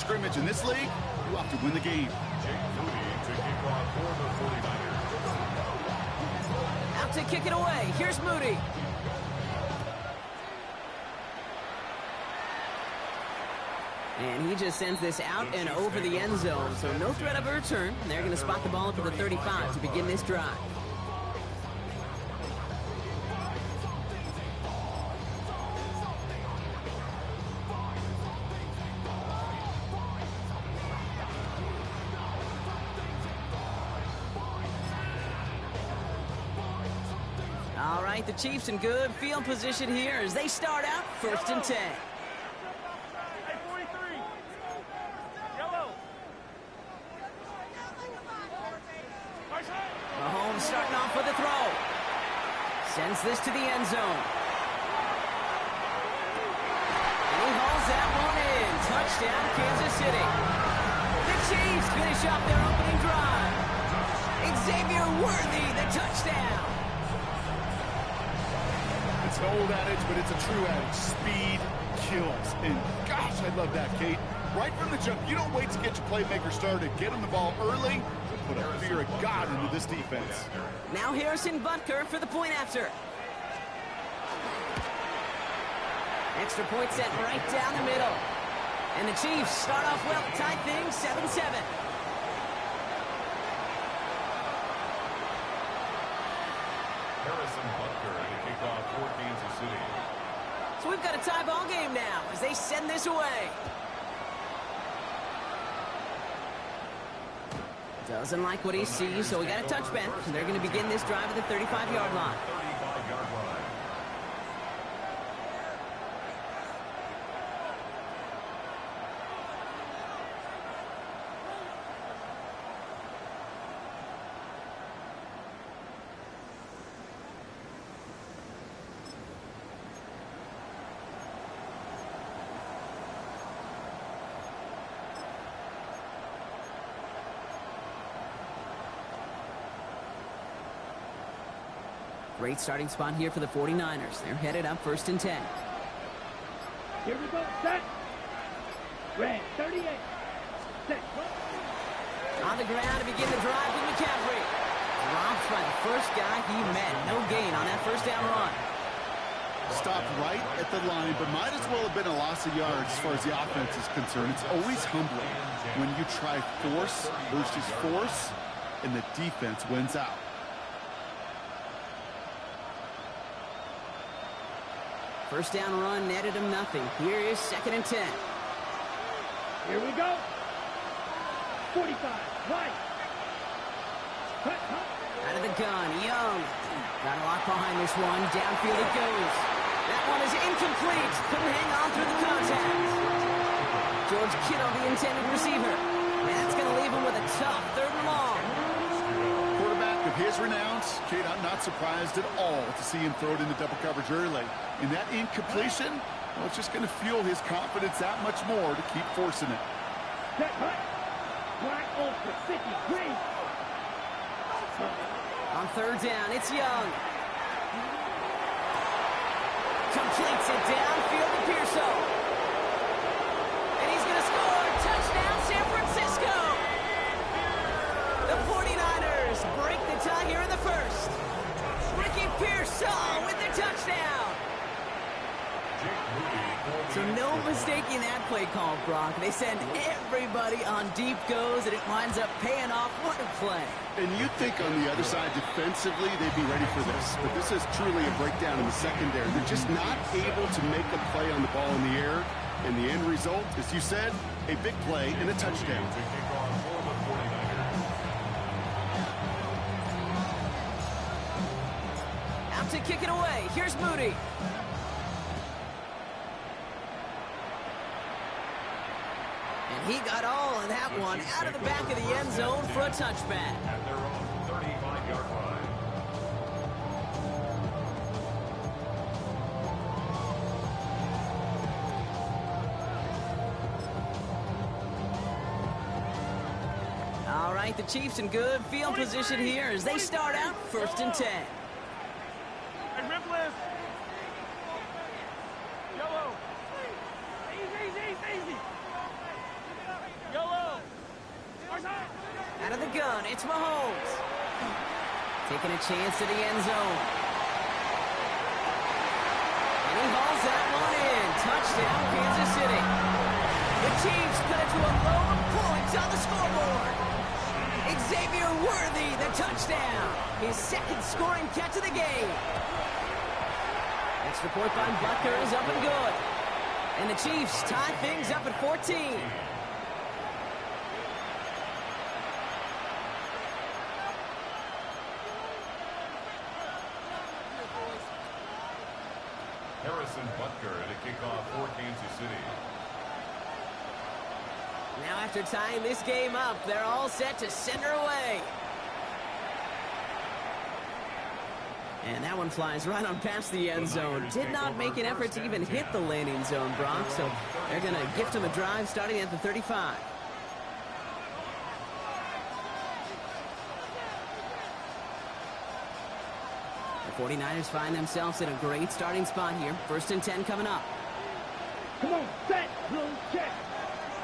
scrimmage in this league, you have to win the game. Out to kick it away. Here's Moody. And he just sends this out and over the end zone, so no threat of a return. They're going to spot the ball up to the 35 to begin this drive. All right, the Chiefs in good field position here as they start out 1st and 10. Mahomes starting off with a throw. Sends this to the end zone. And he hauls that one in. Touchdown, Kansas City. The Chiefs finish off their opening drive. Xavier Worthy, the touchdown. It's an old adage, but it's a true adage. Speed kills. And gosh, I love that, Kate. Right from the jump, you don't wait to get your playmaker started. Get him the ball early. Put a fear of God into this defense. Now Harrison Butker for the point after. Extra point set right down the middle. And the Chiefs start off well, tie things 7-7. Harrison Butker to kick off for Kansas City. So we've got a tie ball game now as they send this away. Doesn't like what he sees, so we got a touchback. And they're going to begin this drive at the 35-yard line. 35-yard line. Great starting spot here for the 49ers. They're headed up 1st and 10. Here we go. Set. Red 38. Set. On the ground to begin the drive with McCaffrey. Dropped by the first guy he met. No gain on that first down run. Stopped right at the line, but might as well have been a loss of yards as far as the offense is concerned. It's always humbling when you try force versus force, and the defense wins out. First down run netted him nothing. Here is 2nd and 10. Here we go. 45. Right. Cut. Out of the gun, Young. Got a lot behind this one. Downfield it goes. That one is incomplete. Couldn't hang on through the contact. George Kittle, the intended receiver. And that's going to leave him with a tough 3rd and long. Quarterback of his renown, Kate, I'm not surprised at all to see him throw it into double coverage early. And that incompletion, well, it's just going to fuel his confidence that much more to keep forcing it. Set. Cut. Black ultra 53. On 3rd down, it's Young. Completes it downfield to Pearson. And he's going to score. Touchdown, San Francisco. The 49ers break the tie here in the 1st. Ricky Pearson with the touchdown. So no mistaking that play call, Brock. They send everybody on deep goes, and it winds up paying off. What a play. And you'd think on the other side, defensively, they'd be ready for this. But this is truly a breakdown in the secondary. They're just not able to make a play on the ball in the air. And the end result, as you said, a big play and a touchdown. Out to kick it away. Here's Moody. And he got all of that one out of the back of the end zone for a touchback. At their own 35-yard line. All right, the Chiefs in good field position here as they start out 1st and 10. Hey, Rippless. Yellow. Easy. Out of the gun, it's Mahomes. Taking a chance to the end zone. And he hauls that one in. Touchdown, Kansas City. The Chiefs cut it to a low of points on the scoreboard. Xavier Worthy, the touchdown. His second scoring catch of the game. Extra point by Butker is up and good. And the Chiefs tie things up at 14. Harrison Butker to kick off for Kansas City. Now after tying this game up, they're all set to send her away. And that one flies right on past the end zone. Did not make an effort to even hit the landing zone, Brock, so they're going to gift him a drive starting at the 35. The 49ers find themselves in a great starting spot here. 1st and 10 coming up. Come on, set. Blue check.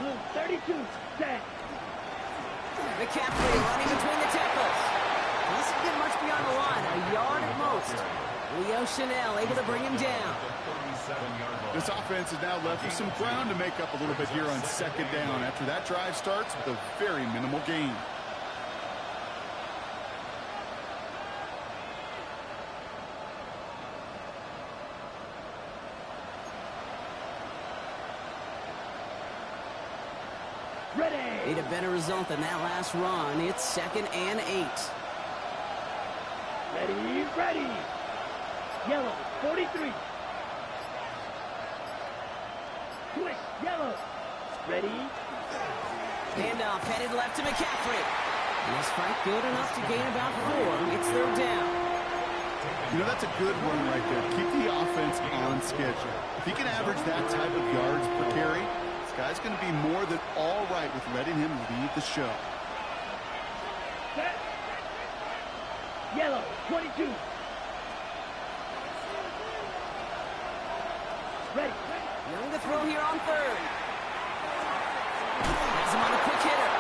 Blue 32, set. McCaffrey running between the tackles. Doesn't get much beyond the line, a yard at most. Leo Chanel able to bring him down. This offense is now left with some ground to make up a little bit here on 2nd down after that drive starts with a very minimal gain. Ready. Need a better result than that last run. It's 2nd and 8. Ready, ready. Yellow, 43. Twist, yellow. Ready. Handoff headed left to McCaffrey. And this fight good enough to gain about 4. It's 3rd down. You know, that's a good run right there. Keep the offense on schedule. If he can average that type of yards per carry, this guy's going to be more than all right with letting him lead the show. Set. Yellow, 22. Ready. Young to throw here on 3rd. Has him on a quick hitter.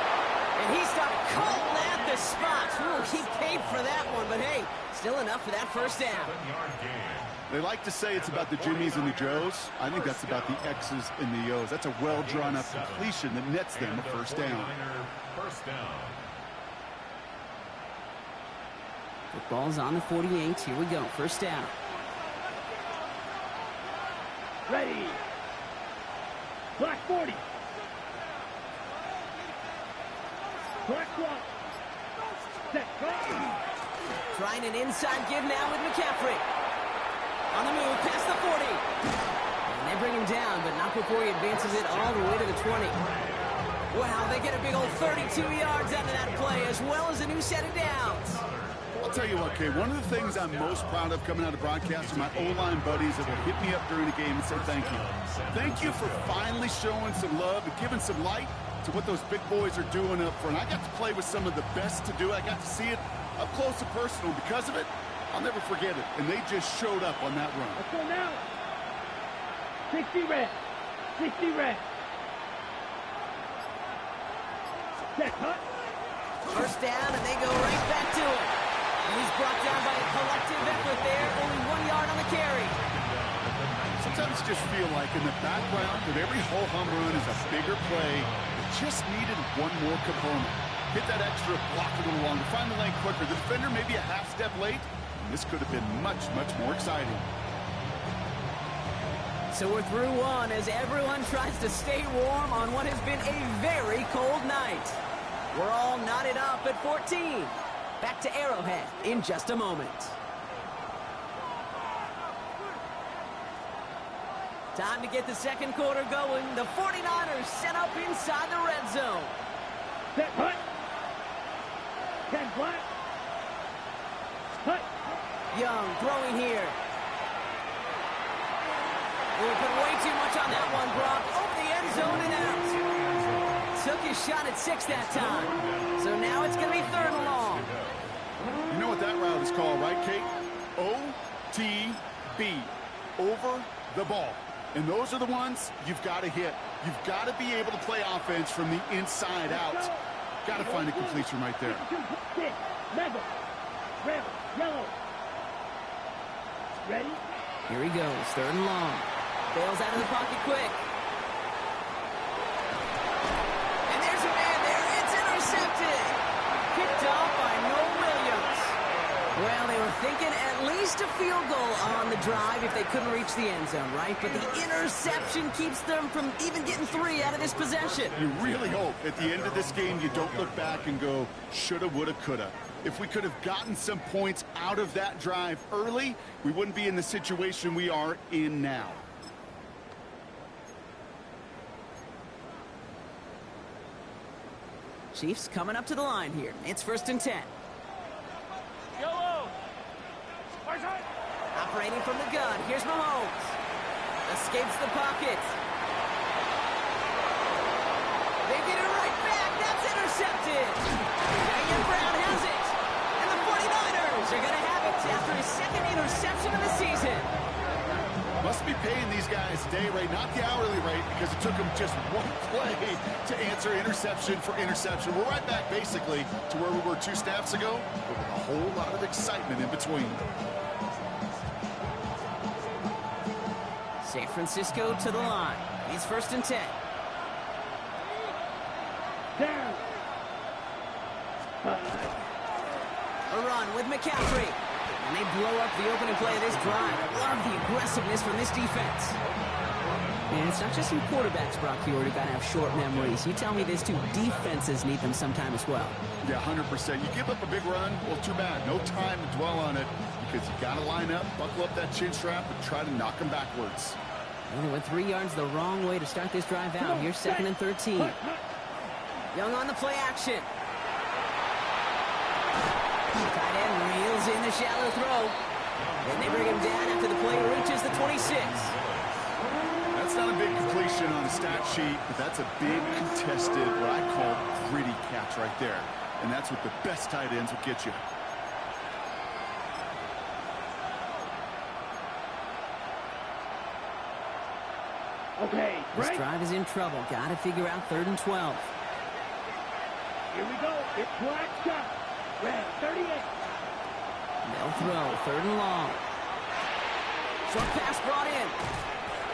And he stopped cold at the spot. Ooh, he paid for that one, but hey, still enough for that 1st down. They like to say it's about the Jimmies and the Joes. I think that's about the X's and the O's. That's a well-drawn-up completion that nets them a 1st down. Football's on the 48. Here we go. 1st down. Ready. Black 40. Black 1. Set. Go. Trying an inside give now with McCaffrey. On the move, past the 40. And they bring him down, but not before he advances it all the way to the 20. Wow, they get a big old 32 yards out of that play, as well as a new set of downs. I'll tell you what, Kay, one of the things I'm most proud of coming out of broadcast are my O-line buddies that will hit me up during the game and say thank you. Thank you for finally showing some love and giving some light to what those big boys are doing up front. I got to play with some of the best to do it. I got to see it up close and personal. Because of it, I'll never forget it. And they just showed up on that run. Let's go now. 60 red. 60 red. Set. Cut. 1st down, and they go right back to it. And he's brought down by a collective effort there. Only 1 yard on the carry. Sometimes just feel like in the background that every ho-hum run is a bigger play. It just needed one more component. Hit that extra block a little longer. Find the lane quicker. The defender maybe a half step late. And this could have been much, much more exciting. So we're through one as everyone tries to stay warm on what has been a very cold night. We're all knotted up at 14. Back to Arrowhead in just a moment. Time to get the 2nd quarter going. The 49ers set up inside the red zone. Set. Hut. 10 flat. Hut. Young throwing here. We put way too much on that one, Brock. Over the end zone and out. Took his shot at 6 that time. So now it's going to be 3rd and long. You know what that route is called, right, Kate? OTB. Over the ball. And those are the ones you've got to hit. You've got to be able to play offense from the inside out. Got to find a completion right there. Level. Red. Yellow. Ready? Here he goes, 3rd and long. Bails out of the pocket quick. And there's a man there. It's intercepted. Picked off by Noel Williams. Well, they were thinking at least a field goal on the drive if they couldn't reach the end zone, right? But the interception keeps them from even getting 3 out of this possession. You really hope at the end of this game you don't look back and go, shoulda, woulda, coulda. If we could have gotten some points out of that drive early, we wouldn't be in the situation we are in now. Chiefs coming up to the line here. It's 1st and 10. Yellow. Operating from the gun. Here's Mahomes. Escapes the pocket. They get it right back. That's intercepted. Daniel Brown has it. And the 49ers are going to have it after his 2nd interception of the season. Must be paying these guys day rate, not the hourly rate, because it took them just one play to answer interception for interception. We're right back basically to where we were 2 snaps ago, but with a whole lot of excitement in between. San Francisco to the line. It's 1st and 10. Down. A run with McCaffrey. And they blow up the opening play of this drive. Love the aggressiveness from this defense. And it's not just some quarterbacks, Brock, who got to have short memories. You tell me this too. Defenses need them sometime as well. Yeah, 100%. You give up a big run, well, too bad. No time to dwell on it because you got to line up, buckle up that chin strap, and try to knock them backwards. And they went 3 yards the wrong way to start this drive out. Here's 2nd and 13. Young on the play action. Tight end reels in the shallow throw. And they bring him down after the play reaches the 26. That's not a big completion on the stat sheet, but that's a big contested, what I call gritty catch right there. And that's what the best tight ends will get you. Okay, This right? drive is in trouble. Got to figure out 3rd and 12. Here we go. It's black shot. Red, 38. They'll throw 3rd and long. Short pass brought in.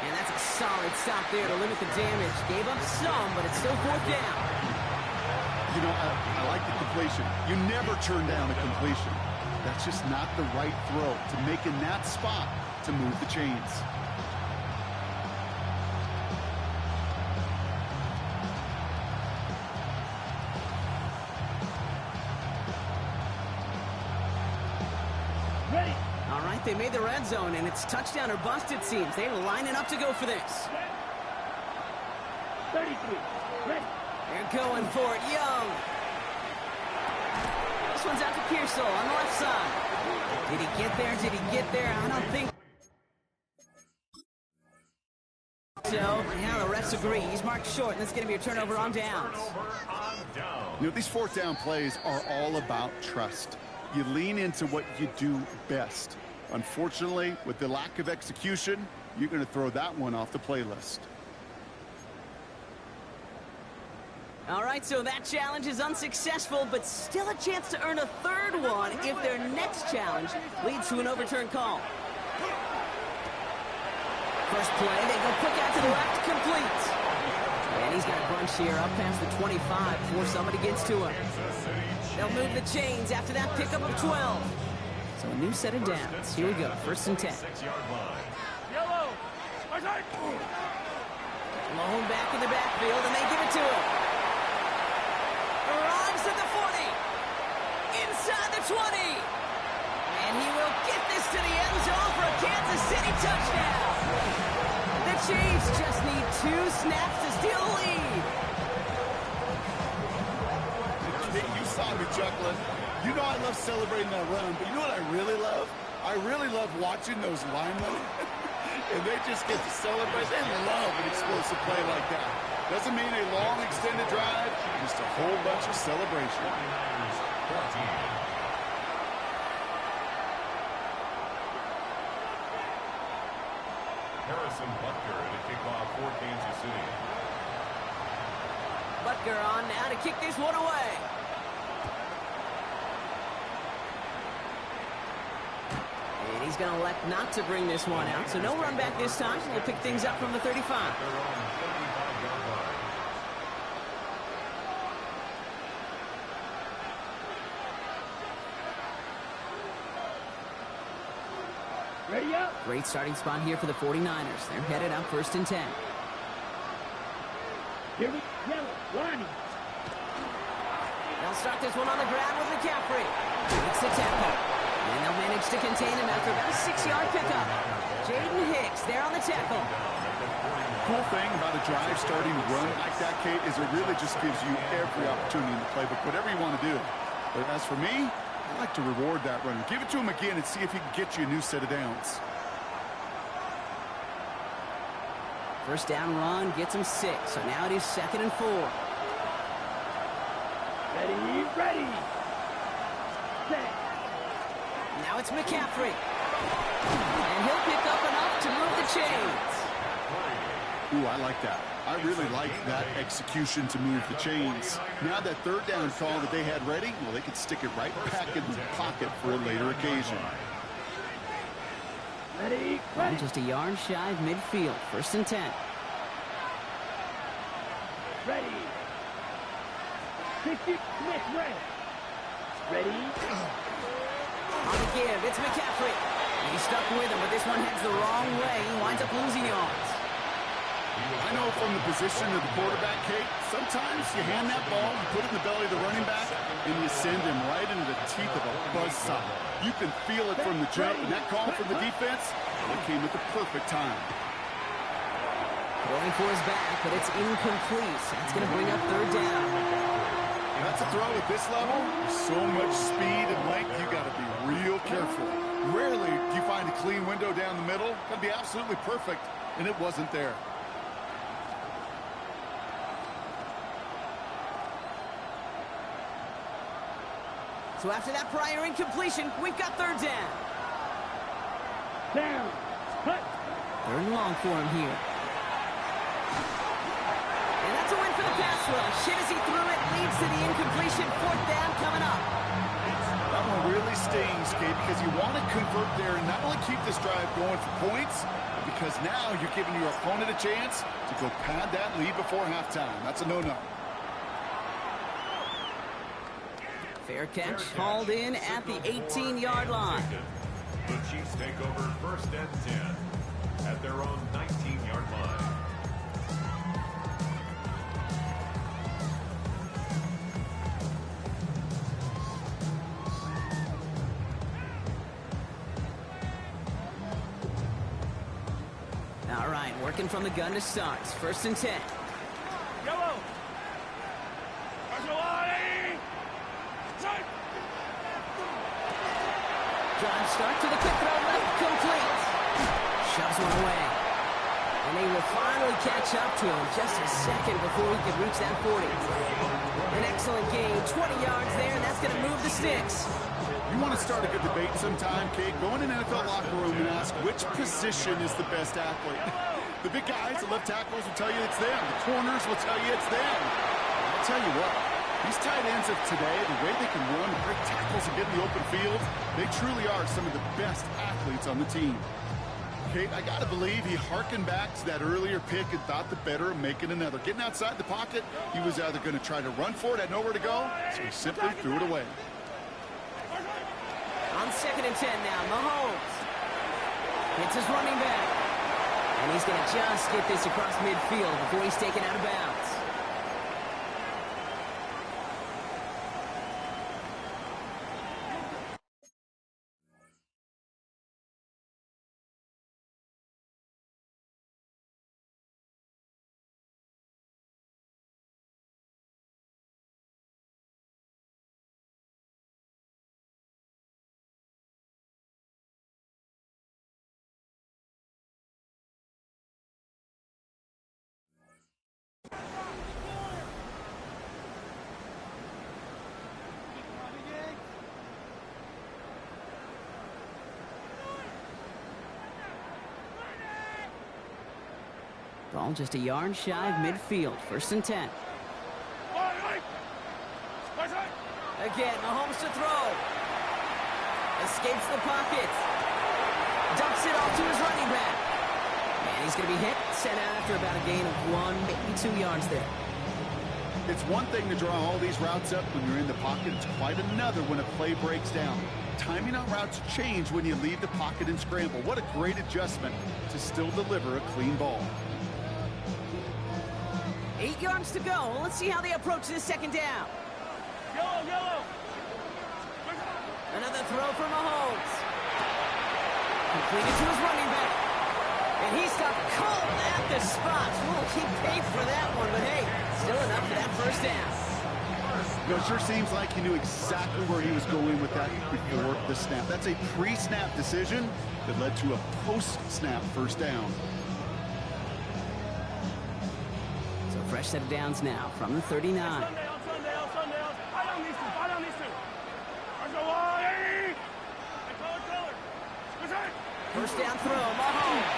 And that's a solid stop there to limit the damage. Gave up some, but it's still 4th down. You know, I like the completion. You never turn down a completion. That's just not the right throw to make in that spot to move the chains. Ready. All right, they made the red zone, and it's touchdown or bust, it seems. They're lining up to go for this. 33. Ready. They're going for it. Young. This one's out to Pearsall on the left side. Did he get there? Did he get there? I don't think so. Now the refs agree. He's marked short, and that's going to be a turnover on downs. You know, these 4th down plays are all about trust. You lean into what you do best. Unfortunately, with the lack of execution, you're going to throw that one off the playlist. All right, so that challenge is unsuccessful, but still a chance to earn a 3rd one if their next challenge leads to an overturned call. First play, they go quick out to the left, complete. And he's got a bunch here up past the 25 before somebody gets to him. They'll move the chains after that pickup of 12. So a new set of downs. Here we go, 1st and 10. Yellow. Lone back in the backfield, and they give it to him. Arrives at the 40. Inside the 20. And he will get this to the end zone for a Kansas City touchdown. The Chiefs just need 2 snaps to steal the lead. You saw me chuckling. You know I love celebrating that run, but you know what I really love? I really love watching those linemen. And they just get to celebrate. They love an explosive play like that. Doesn't mean a long extended drive, just a whole bunch of celebration. Harrison Butker to kick off for Kansas City. Butker on now to kick this one away. And he's going to elect not to bring this one out, so no run back this time. We'll pick things up from the 35. Ready up. Great starting spot here for the 49ers. They're headed up 1st and 10. Here we yellow. Lonnie. They'll start this one on the ground with McCaffrey. Makes the tackle. And they'll manage to contain him after about a 6-yard pickup. Jaden Hicks there on the tackle. Cool thing about a drive starting to run like that, Kate, is it really just gives you every opportunity in the playbook, whatever you want to do. But as for me, I like to reward that runner. Give it to him again and see if he can get you a new set of downs. First down run gets him 6. So now it is 2nd and 4. Ready, ready. Set. Now it's McCaffrey. And he'll pick up enough to move the chains. Ooh, I like that. I really like that execution to move the chains. Now that 3rd down call that they had ready, well, they could stick it right back in the pocket for a later occasion. Ready, Ball ready. just a yard shy of midfield. 1st and 10. Ready. 60. Smith, ready. Ready. On the give, it's McCaffrey. He's stuck with him, but this one heads the wrong way. He winds up losing yards. I know from the position of the quarterback, Kate, sometimes you hand that ball, you put it in the belly of the running back, and you send him right into the teeth of a buzzsaw. You can feel it from the jump, and that call from the defense, it came at the perfect time. Going for his back, but it's incomplete. That's going to bring up 3rd down. That's a throw at this level. With so much speed and length, you got to be real careful. Rarely do you find a clean window down the middle. Got to be absolutely perfect, and it wasn't there. So after that prior incompletion, we've got 3rd down. Down. Cut. 3rd and long for him here. And that's a win for the pass rush. Hit as he threw it, leads to the incompletion. 4th down coming up. That one really stings, Kate, because you want to convert there and not only keep this drive going for points, but because now you're giving your opponent a chance to go pad that lead before halftime. That's a no-no. Fair catch, hauled in at the 18-yard line. The Chiefs take over 1st and 10 at their own 19-yard line. All right, working from the gun to start. 1st and 10. Yellow. Drive start to the quick throw left, complete. Shoves one away. And they will finally catch up to him just a second before he could reach that 40. An excellent gain, 20 yards there, and that's going to move the sticks. You want to start a good debate sometime, Kate? Go in an NFL locker room and ask which position is the best athlete. The big guys, the left tackles will tell you it's them. The corners will tell you it's them. I'll tell you what, these tight ends of today, the way they can run, break tackles, and get in the open field, they truly are some of the best athletes on the team. Kate, I got to believe he hearkened back to that earlier pick and thought the better of making another. Getting outside the pocket, he was either going to try to run for it, had nowhere to go, so he simply threw it away. On 2nd and 10 now, Mahomes hits his running back. And he's going to just get this across midfield before he's taken out of bounds. Ball just a yard shy of midfield. 1st and 10. Again, Mahomes to throw. Escapes the pocket. Dumps it off to his running back. And he's going to be hit, sent out after about a gain of 1, maybe 2 yards there. It's one thing to draw all these routes up when you're in the pocket. It's quite another when a play breaks down. Timing on routes change when you leave the pocket and scramble. What a great adjustment to still deliver a clean ball. 8 yards to go. Let's see how they approach this second down. Yellow. Another throw for Mahomes. Completed to his running back. And he stopped cold at the spot. We'll keep pace for that one, but hey, still enough for that first down. You know, it sure seems like he knew exactly where he was going with that before the snap. That's a pre-snap decision that led to a post-snap first down. So fresh set of downs now from the 39. First down throw, Mahomes.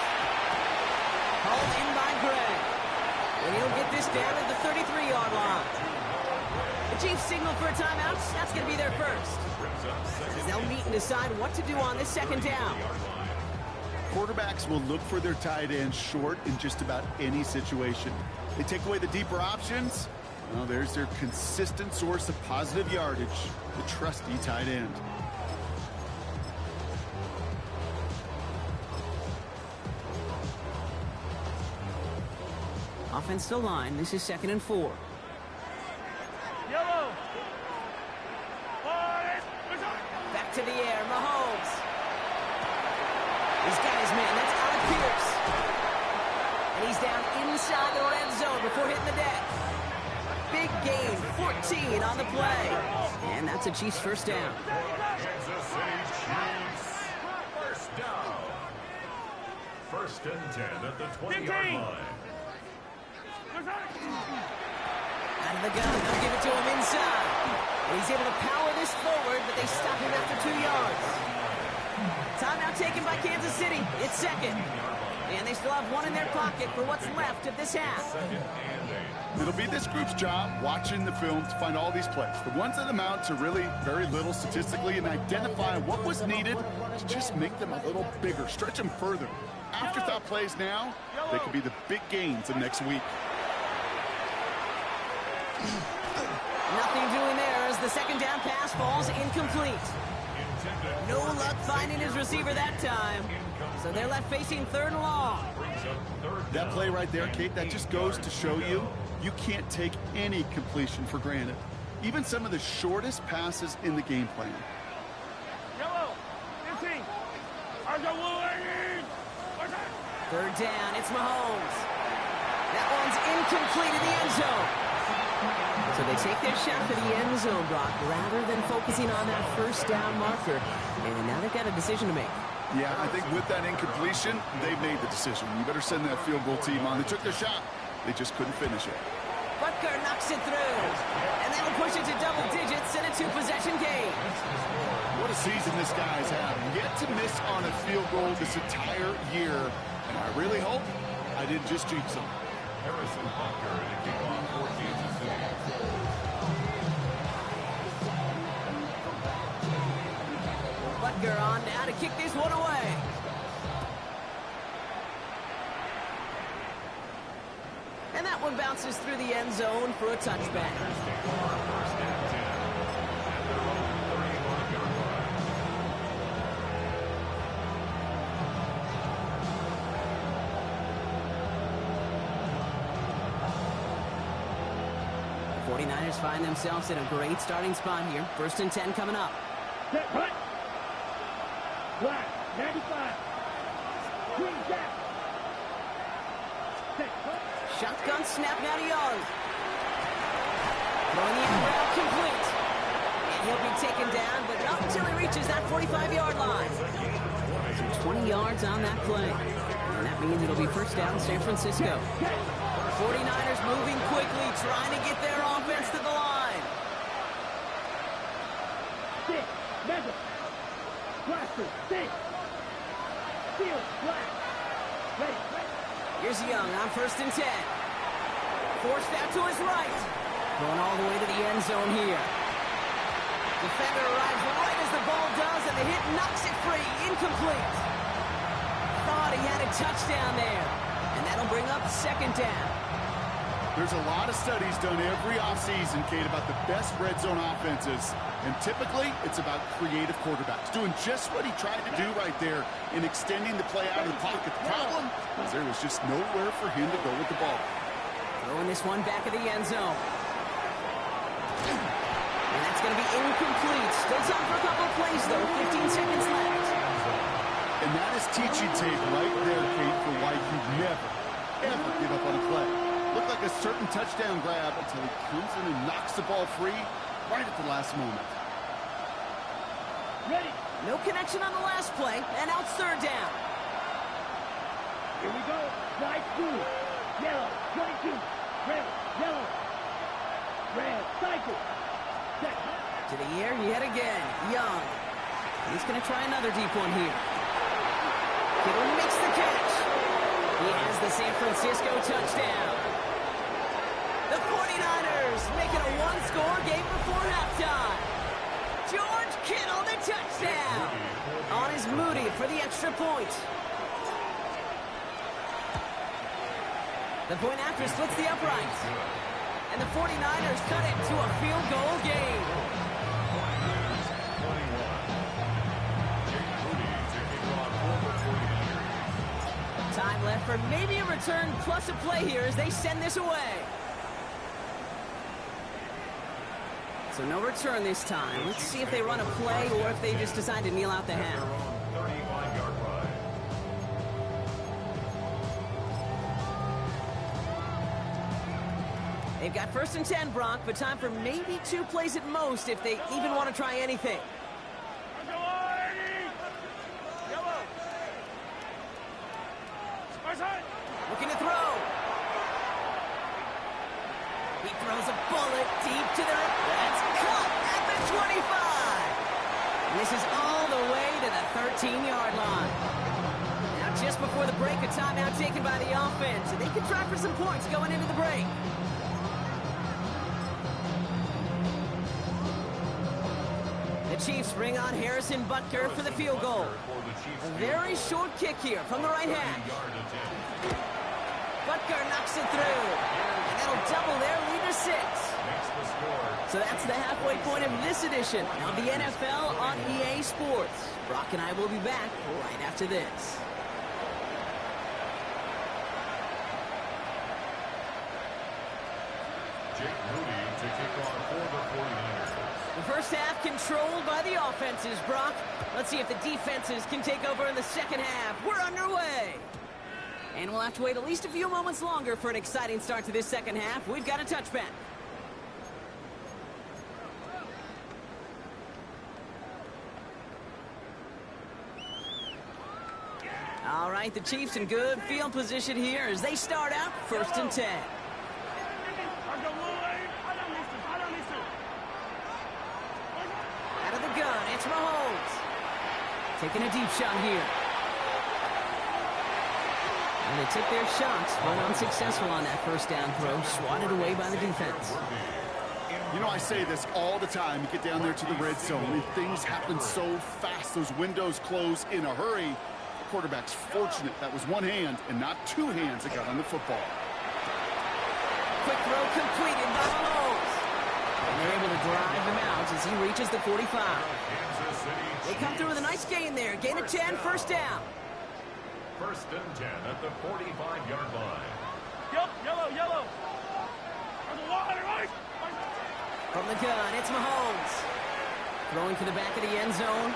Hauled in by Gregg. And he'll get this down at the 33-yard line. The Chiefs signal for a timeout. That's going to be their first. As they'll meet and decide what to do on this second down. Quarterbacks will look for their tight end short in just about any situation. They take away the deeper options. Well, there's their consistent source of positive yardage, the trusty tight end. Offensive line. This is 2nd and 4. Yellow. Back to the air, Mahomes. He's got his man. That's Alec Pierce. And he's down inside the red zone before hitting the deck. Big gain, 14 on the play. And that's a Chiefs first down. Kansas City Chiefs. First down. 1st and 10 at the 20-yard line. Out of the gun, they'll give it to him inside. And he's able to power this forward, but they stop him after 2 yards. Timeout taken by Kansas City. It's 2nd. And they still have 1 in their pocket for what's left of this half. It'll be this group's job watching the film to find all these plays. The ones that amount to really very little statistically and identify what was needed to just make them a little bigger, stretch them further. Afterthought plays now, they could be the big gains of next week. Nothing doing there as the second down pass falls incomplete. No luck finding his receiver that time. So they're left facing 3rd and long. That play right there, Kate, that just goes to show you can't take any completion for granted. Even some of the shortest passes in the game plan. Yellow. 15. 3rd down, it's Mahomes. That one's incomplete in the end zone. So they take their shot for the end zone, Brock, rather than focusing on that first down marker. And now they've got a decision to make. Yeah, I think with that incompletion, they've made the decision. You better send that field goal team on. They took their shot. They just couldn't finish it. Butker knocks it through. And that'll push it to double digits and a 2-possession game. What a season this guy's had. Yet to miss on a field goal this entire year. And I really hope I didn't just jinx him. Harrison Butker in a kickoff for Kansas City. Butker on now to kick this one away. And that one bounces through the end zone for a touchback. 1st and 10 at their own 31-yard line. The 49ers find themselves in a great starting spot here. 1st and 10 coming up. Set, hut. Black, 95. Green jack. Set, hut. Shotgun snap now to Young. Throwing the end route complete. And he'll be taken down, but not until he reaches that 45-yard line. So 20 yards on that play. And that means it'll be first down San Francisco. 49ers moving quickly, trying to get their offense to the line. Six, mega. Blaster, six. Steel, black. Ready, ready. Here's Young on 1st and 10. Forced out to his right. Going all the way to the end zone here. Defender arrives right as the ball does, and the hit knocks it free. Incomplete. Thought he had a touchdown there. And that'll bring up second down. There's a lot of studies done every offseason, Kate, about the best red zone offenses. And typically, it's about creative quarterbacks doing just what he tried to do right there in extending the play out of the pocket. The problem is there was just nowhere for him to go with the ball. Throwing this one back of the end zone. And that's going to be incomplete. Still time for a couple plays, though. 15 seconds left. And that is teaching tape right there, Kate, for why you never, ever give up on a play. Looked like a certain touchdown grab until he comes in and knocks the ball free right at the last moment. Ready. No connection on the last play, and now it's third down. Here we go. Slide two. Yellow. 22. Red. Yellow. Red. Cycle. Check. To the air yet again. Young. He's going to try another deep one here. Kittle makes the catch. He has the San Francisco touchdown. The 49ers make it a one-score game before halftime. George Kittle, the touchdown. On is Moody for the extra point. The point after splits the uprights. And the 49ers cut it to a field goal game. Time left for maybe a return plus a play here as they send this away. So no return this time. Let's see if they run a play or if they just decide to kneel out the half. 35-yard line. They've got 1st and 10, Brock, but time for maybe 2 plays at most if they even want to try anything. Looking to throw. He throws a bullet deep to the... That's caught at the 25. And this is all the way to the 13-yard line. Now, just before the break, a timeout taken by the offense. And they can try for some points going into the break. The Chiefs bring on Harrison Butker for the field goal. A very short kick here from the right hash. Butker knocks it through. And that'll double their lead to 6. So that's the halfway point of this edition of the NFL on EA Sports. Brock and I will be back right after this. Jake Moody to kick off for the 49ers. The first half controlled by the offenses, Brock. Let's see if the defenses can take over in the second half. We're underway. And we'll have to wait at least a few moments longer for an exciting start to this second half. We've got a touchback. All right, the Chiefs in good field position here as they start out 1st and 10. Out of the gun, it's Mahomes. Taking a deep shot here. And they took their shots, but unsuccessful on that first down throw, swatted away by the defense. You know, I say this all the time. You get down there to the red zone, and things happen so fast. Those windows close in a hurry. The quarterback's fortunate that was one hand and not 2 hands that got on the football. Quick throw completed by Mahomes. And they're able to drive him out as he reaches the 45. They come through with a nice gain there. Gain of 10, first down. 1st and 10 at the 45-yard line. Yellow. From the gun, it's Mahomes. Throwing for the back of the end zone.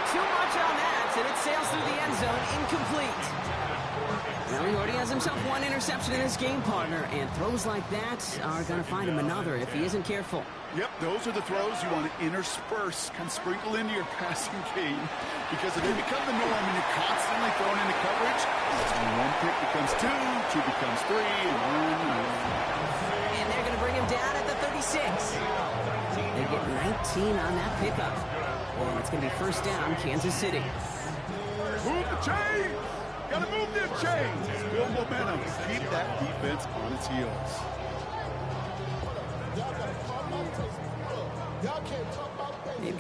Too much on that, and it sails through the end zone, incomplete. Now he already has himself 1 interception in this game, partner, and throws like that are going to find him another if he isn't careful. Yep, those are the throws you want to intersperse, kind of sprinkle into your passing game, because if they become the norm and you're constantly thrown into coverage, that's when 1 pick becomes 2, 2 becomes 3, and 1. And they're going to bring him down at the 36. They get 19 on that pickup. And it's going to be first down, Kansas City. Move the chains! Gotta move them chains! Build momentum. Keep that defense on its heels.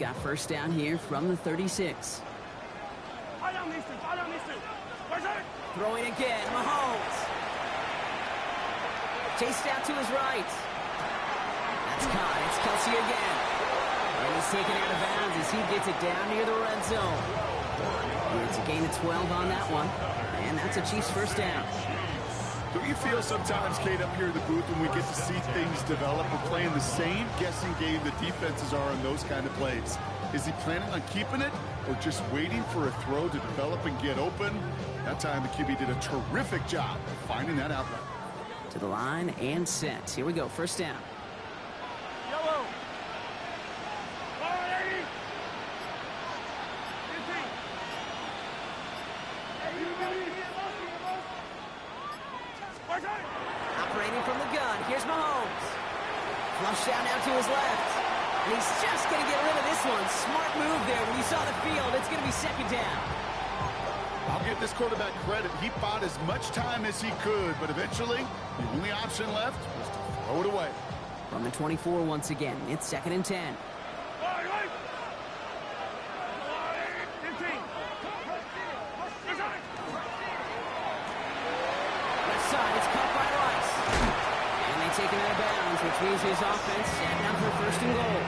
got first down here from the 36. Throwing again, Mahomes. Chased out to his right. That's caught. It's Kelsey again. And he's taken out of bounds as he gets it down near the red zone. It's a gain of 12 on that one. And that's a Chiefs first down. Don't you feel sometimes, Kate, up here in the booth when we get to see things develop, we're playing the same guessing game the defenses are on those kind of plays? Is he planning on keeping it or just waiting for a throw to develop and get open? That time the QB did a terrific job of finding that outlet. To the line and set. Here we go, first down. Yellow. Operating from the gun. Here's Mahomes. Flush down now to his left. And he's just going to get rid of this one. Smart move there when you saw the field. It's going to be second down. I'll give this quarterback credit. He bought as much time as he could, but eventually the only option left was to throw it away. From the 24 once again. It's second and 10. Taken out of bounds, which means his offense set down for first and goal.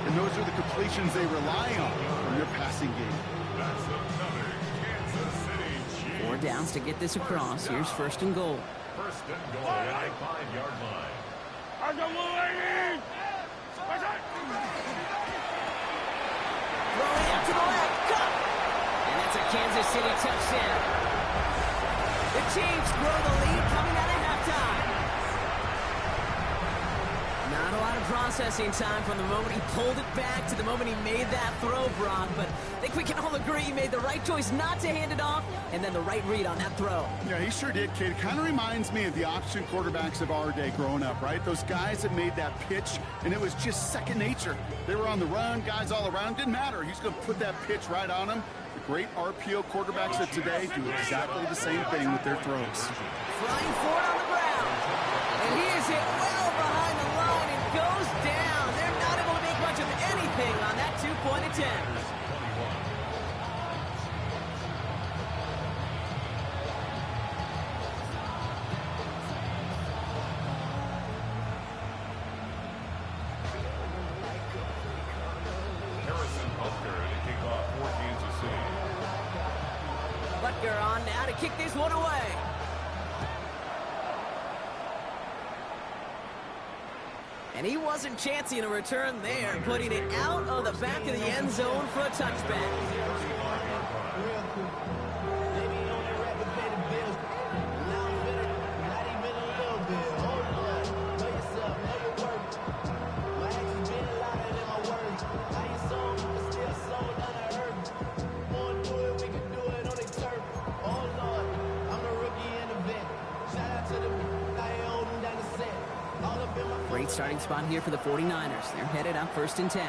And those are the completions they rely on from their passing game. That's another Kansas City Chiefs. 4 downs to get this across. Here's first and goal. First and goal at the 5-yard line. Throwing out to the left. Cut! And that's a Kansas City touchdown. The Chiefs grow the lead coming out of halftime. Not a lot of processing time from the moment he pulled it back to the moment he made that throw, Brock. But I think we can all agree he made the right choice not to hand it off, and then the right read on that throw. Yeah, he sure did, kid. It kind of reminds me of the option quarterbacks of our day growing up, right? Those guys that made that pitch, and it was just second nature. They were on the run, guys all around. Didn't matter. He's going to put that pitch right on them. The great RPO quarterbacks of today do exactly the same thing with their throws. Flying forward on the ground. And he is hit well behind the line and goes down. They're not able to make much of anything on that two-point attempt. Harrison Butker to kick off for Kansas City. Butker on now to kick this one away. And he wasn't chancing a return there, putting it out of the back of the end zone for a touchback. Great starting spot here for the 49ers. They're headed up first and 10.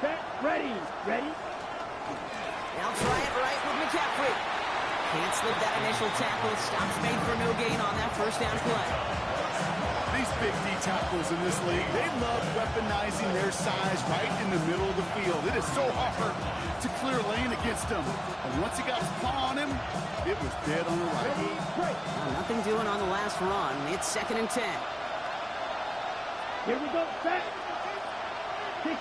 Set, ready. They'll try it right with McCaffrey. Can't slip that initial tackle. Stops made for no gain on that first down play. These big D tackles in this league, they love weaponizing their size right in the middle of the field. It is so hard to clear lane against them. And once he got his paw on him, it was dead on the right. Nothing doing on the last run. It's second and 10. Here we go, set. 6.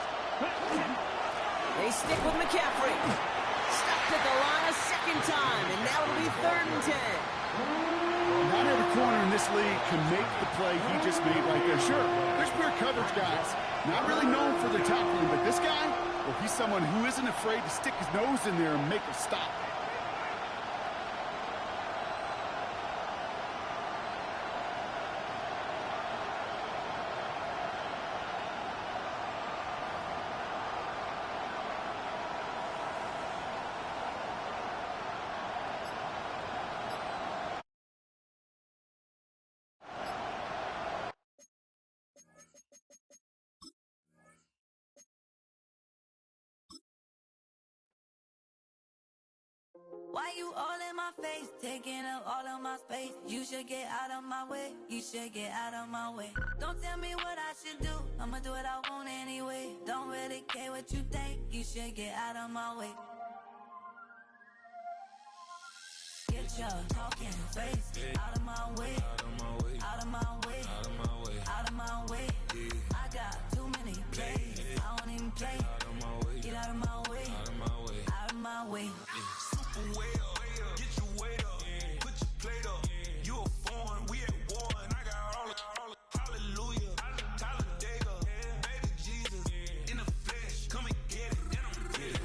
They stick with McCaffrey. Stopped at the line a second time, and now it'll be third and 10. Not every corner in this league can make the play he just made right there. Sure, there's pure coverage guys, not really known for their tackling, but this guy, well, he's someone who isn't afraid to stick his nose in there and make a stop. Why you all in my face, taking up all of my space? You should get out of my way, you should get out of my way. Don't tell me what I should do, I'ma do what I want anyway. Don't really care what you think, you should get out of my way. Get your talking face out of my way, out of my way, out of my way, out of my way, out of my way. I got too many plays, I don't even play. Out of my way, get out of my way, out of my way, out of my way. Super way up, get your weight up, put your plate up. You a foreign, we at war, and I got all the hallelujah, Talladega, baby Jesus, in the flesh, come and get it, and I'm get it.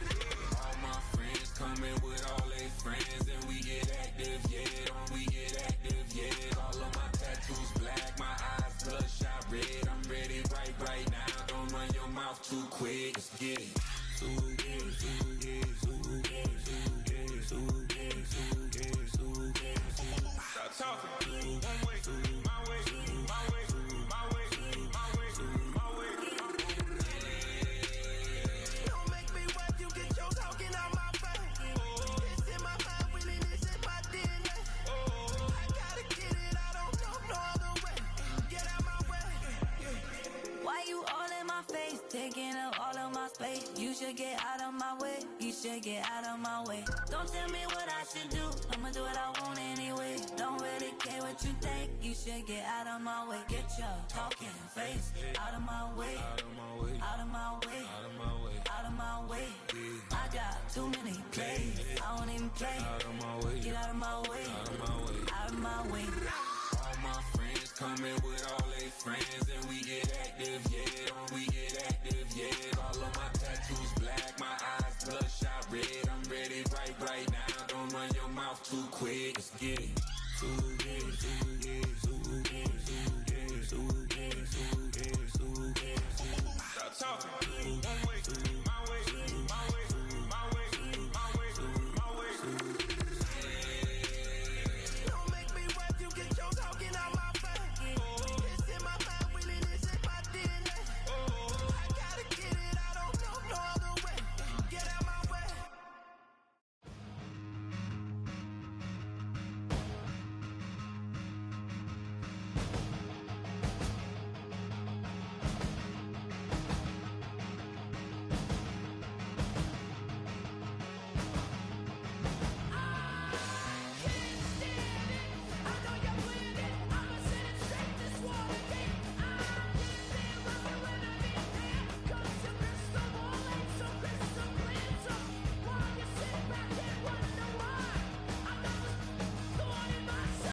All my friends coming with all their friends, and we get active, yeah, we get active, yeah. All of my tattoos black, my eyes bloodshot red. I'm ready right now. Don't run your mouth too quick. Let's get it. Stop talking. One way, my way, my way, my way, my way, my way. Don't make me watch you get your talking out my face. It's in my mind, really, this is my DNA. I gotta get it, I don't know no other way. Get out my way. Why you all in my face, taking up all of my space? You should get out of my way, you should get out of my way. Don't tell me what I should do, I'ma do what I want anyway. Don't really care what you think, you should get out of my way. Get your talking face out of my way, out of my way, out of my way, out of my way, out of my way. I got too many plays, I don't even play. Out of my way, get out of my way, out of my way, out of my way. All my friends coming with all their friends, and we get active, yeah, we get active, yeah. All of my tattoos black, my eyes bloodshot red. I'm ready right now. Don't run your mouth too quick. Let's get it.